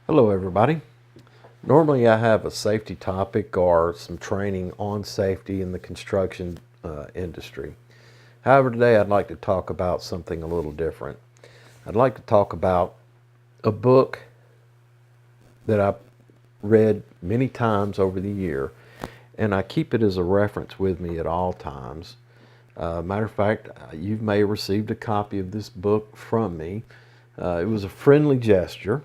Hello everybody. Normally I have a safety topic or some training on safety in the construction industry. However, today I'd like to talk about something a little different. I'd like to talk about a book that I've read many times over the year, and I keep it as a reference with me at all times. Matter of fact, you may have received a copy of this book from me. It was a friendly gesture,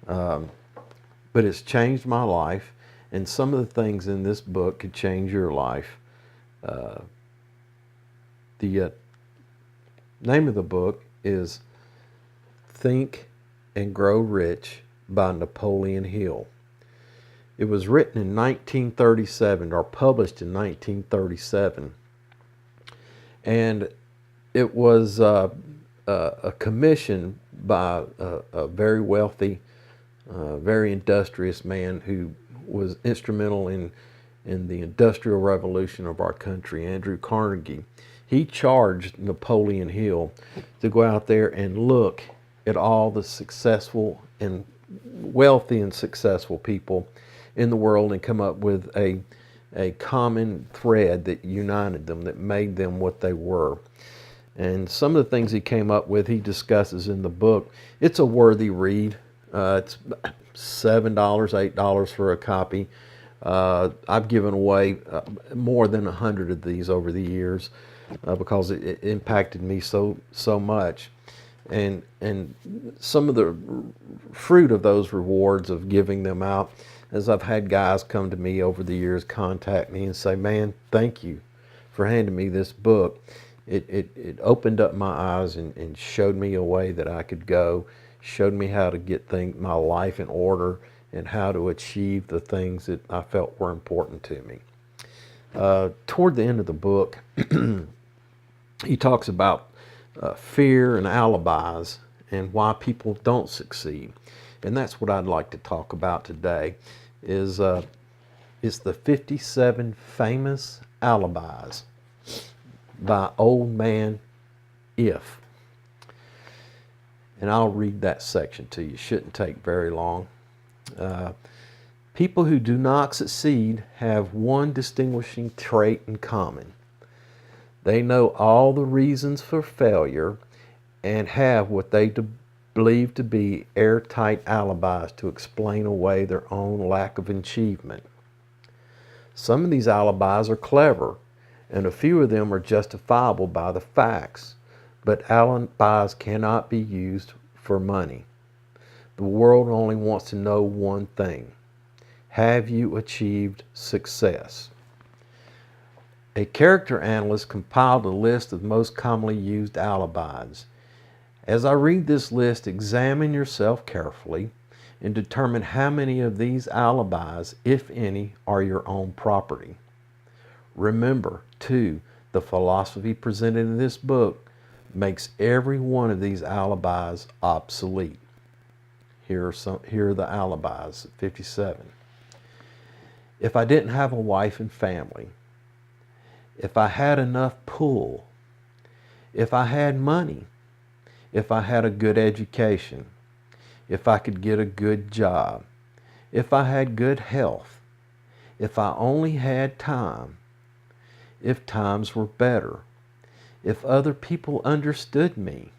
but it's changed my life, and some of the things in this book could change your life. The name of the book is Think and Grow Rich by Napoleon Hill. It was written in 1937 or published in 1937, and it was a commission by a very wealthy, very industrious man who was instrumental in the industrial revolution of our country, Andrew Carnegie. He charged Napoleon Hill to go out there and look at all the successful and wealthy and successful people in the world and come up with a common thread that united them, that made them what they were. And some of the things he came up with, he discusses in the book. It's a worthy read. It's $7, $8 for a copy. I've given away more than 100 of these over the years because it impacted me so much. And some of the fruit of those rewards of giving them out, as I've had guys come to me over the years, contact me and say, "Man, thank you for handing me this book. It opened up my eyes and showed me a way that I could go, showed me how to get my life in order and how to achieve the things that I felt were important to me." Toward the end of the book, he talks about fear and alibis and why people don't succeed. And that's what I'd like to talk about today is it's the 57 famous alibis by Old Man If. And I'll read that section to you. It shouldn't take very long. People who do not succeed have one distinguishing trait in common. They know all the reasons for failure and have what they believe to be airtight alibis to explain away their own lack of achievement. Some of these alibis are clever, and a few of them are justifiable by the facts, but alibis cannot be used for money. The world only wants to know one thing: have you achieved success? A character analyst compiled a list of most commonly used alibis. As I read this list, examine yourself carefully and determine how many of these alibis, if any, are your own property. Remember, too, the philosophy presented in this book makes every one of these alibis obsolete. Here are the alibis, 57. If I didn't have a wife and family, if I had enough pull, if I had money, if I had a good education, if I could get a good job, if I had good health, if I only had time, if times were better, if other people understood me,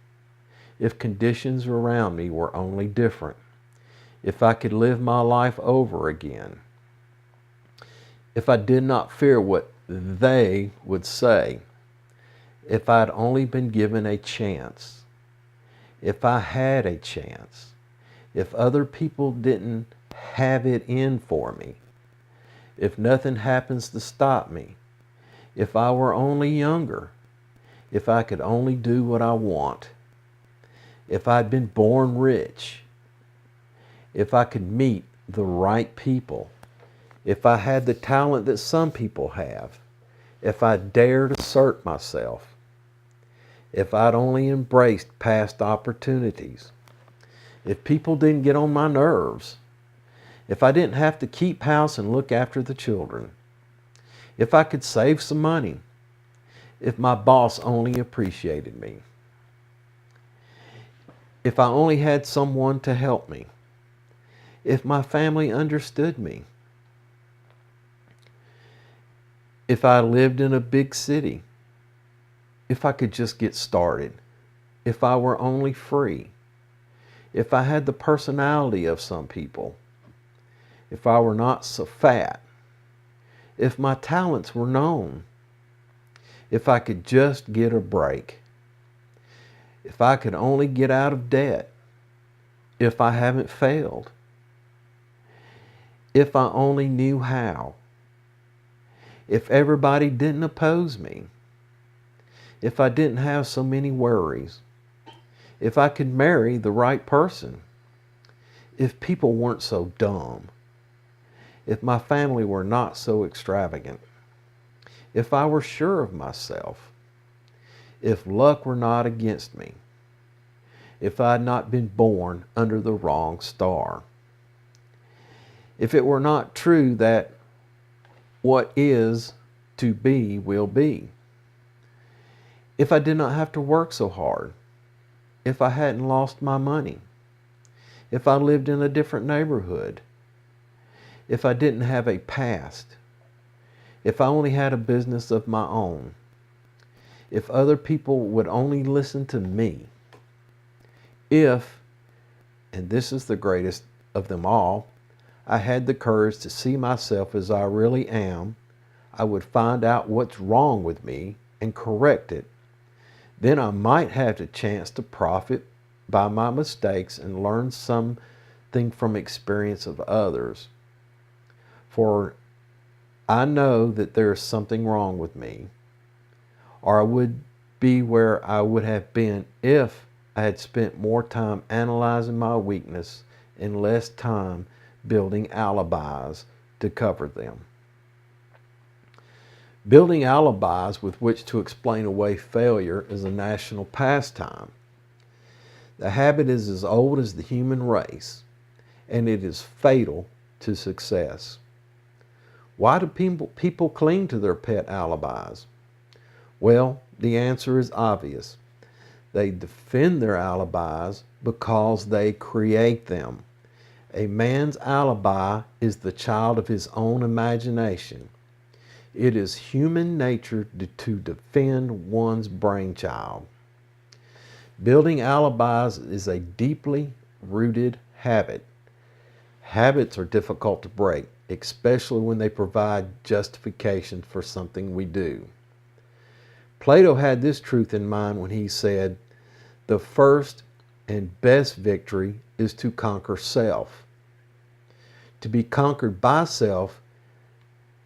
if conditions around me were only different, if I could live my life over again, if I did not fear what they would say, if I'd only been given a chance, if I had a chance, if other people didn't have it in for me, if nothing happens to stop me, if I were only younger, if I could only do what I want, if I'd been born rich, if I could meet the right people, if I had the talent that some people have, if I dared assert myself, if I'd only embraced past opportunities, if people didn't get on my nerves, if I didn't have to keep house and look after the children, if I could save some money, if my boss only appreciated me, if I only had someone to help me, if my family understood me, if I lived in a big city, if I could just get started, if I were only free, if I had the personality of some people, if I were not so fat, if my talents were known, if I could just get a break, if I could only get out of debt, if I haven't failed, if I only knew how, if everybody didn't oppose me, if I didn't have so many worries, if I could marry the right person, if people weren't so dumb, if my family were not so extravagant, if I were sure of myself, if luck were not against me, if I had not been born under the wrong star, if it were not true that what is to be will be, if I did not have to work so hard, if I hadn't lost my money, if I lived in a different neighborhood, if I didn't have a past, if I only had a business of my own, if other people would only listen to me, if, and this is the greatest of them all, I had the courage to see myself as I really am, I would find out what's wrong with me and correct it. Then I might have the chance to profit by my mistakes and learn something from experience of others. For I know that there is something wrong with me, or I would be where I would have been if I had spent more time analyzing my weakness and less time building alibis to cover them. Building alibis with which to explain away failure is a national pastime. The habit is as old as the human race, and it is fatal to success. Why do people cling to their pet alibis? Well, the answer is obvious. They defend their alibis because they create them. A man's alibi is the child of his own imagination. It is human nature to defend one's brainchild. Building alibis is a deeply rooted habit. Habits are difficult to break, especially when they provide justification for something we do. Plato had this truth in mind when he said, "The first and best victory is to conquer self." To be conquered by self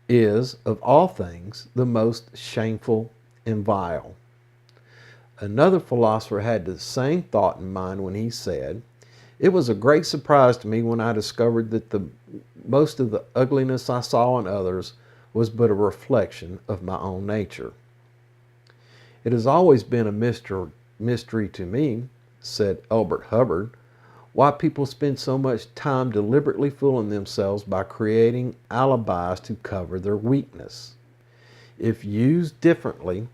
is, of all things, the most shameful and vile. Another philosopher had the same thought in mind when he said, "It was a great surprise to me when I discovered that most of the ugliness I saw in others was but a reflection of my own nature." It has always been a mystery to me, said Elbert Hubbard, why people spend so much time deliberately fooling themselves by creating alibis to cover their weakness. If used differently,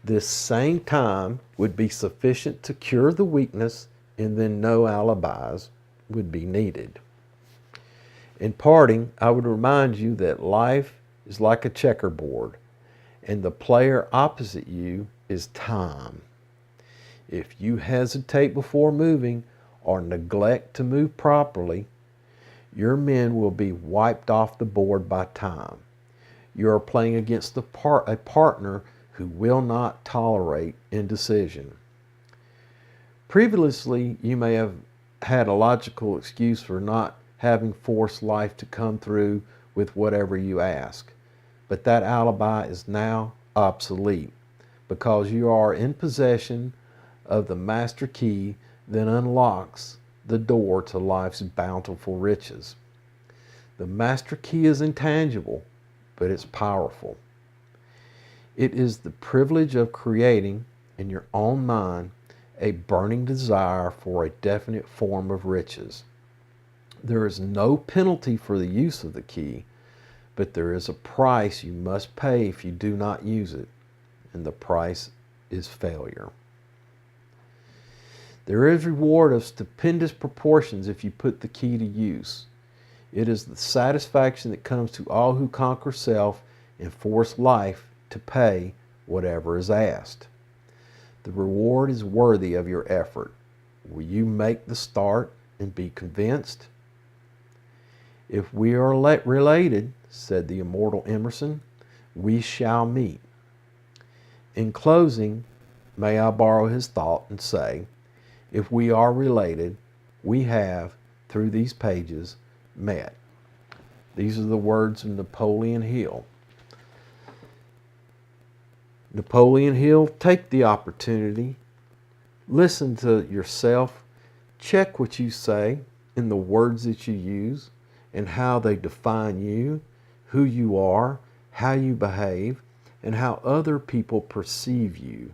this same time would be sufficient to cure the weakness, and then no alibis would be needed. In parting, I would remind you that life is like a checkerboard, and the player opposite you is time. If you hesitate before moving or neglect to move properly, your men will be wiped off the board by time. You are playing against a partner who will not tolerate indecision. Previously, you may have had a logical excuse for not having forced life to come through with whatever you ask, but that alibi is now obsolete because you are in possession of the master key that unlocks the door to life's bountiful riches. The master key is intangible, but it's powerful. It is the privilege of creating in your own mind a burning desire for a definite form of riches. There is no penalty for the use of the key, but there is a price you must pay if you do not use it, and the price is failure. There is reward of stupendous proportions if you put the key to use. It is the satisfaction that comes to all who conquer self and force life to pay whatever is asked. The reward is worthy of your effort. Will you make the start and be convinced? If we are related, said the immortal Emerson, we shall meet. In closing, may I borrow his thought and say, if we are related, we have, through these pages, met. These are the words of Napoleon Hill. Napoleon Hill, take the opportunity, listen to yourself, check what you say and the words that you use and how they define you, who you are, how you behave, and how other people perceive you.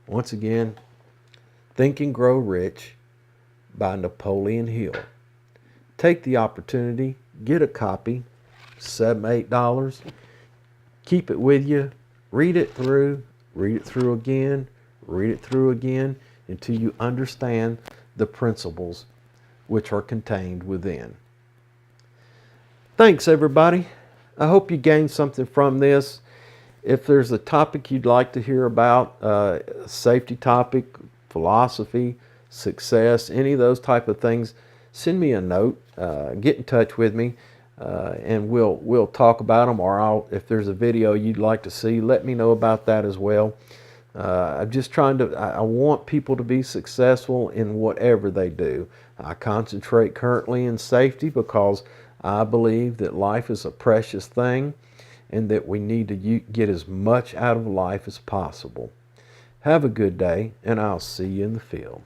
Once again, Think and Grow Rich by Napoleon Hill. Take the opportunity, get a copy, $7, $8. Keep it with you. Read it through again, read it through again until you understand the principles which are contained within. Thanks, everybody. I hope you gained something from this. If there's a topic you'd like to hear about, safety topic, philosophy, success, any of those type of things, send me a note, get in touch with me, and we'll talk about them, or if there's a video you'd like to see, let me know about that as well. I'm just I want people to be successful in whatever they do. I concentrate currently in safety because I believe that life is a precious thing and that we need to get as much out of life as possible. Have a good day, and I'll see you in the field.